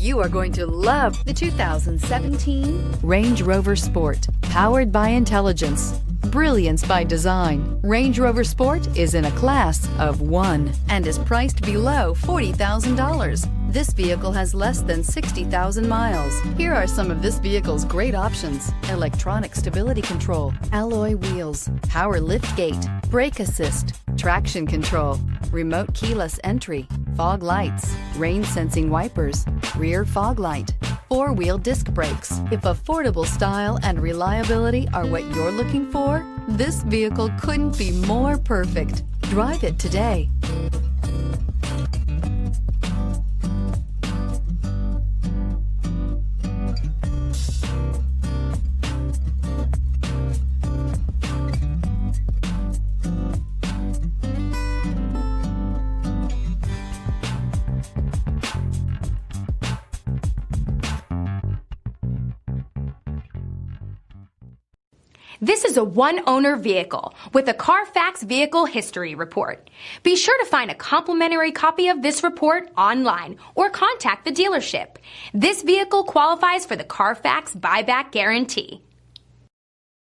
You are going to love the 2017 Range Rover Sport. Powered by intelligence, brilliance by design, Range Rover Sport is in a class of one and is priced below $40,000. This vehicle has less than 60,000 miles. Here are some of this vehicle's great options: electronic stability control, alloy wheels, power liftgate, brake assist, traction control, remote keyless entry, fog lights, rain sensing wipers, rear fog light, four-wheel disc brakes. If affordable style and reliability are what you're looking for, this vehicle couldn't be more perfect. Drive it today. This is a one-owner vehicle with a Carfax Vehicle History Report. Be sure to find a complimentary copy of this report online or contact the dealership. This vehicle qualifies for the Carfax Buyback Guarantee.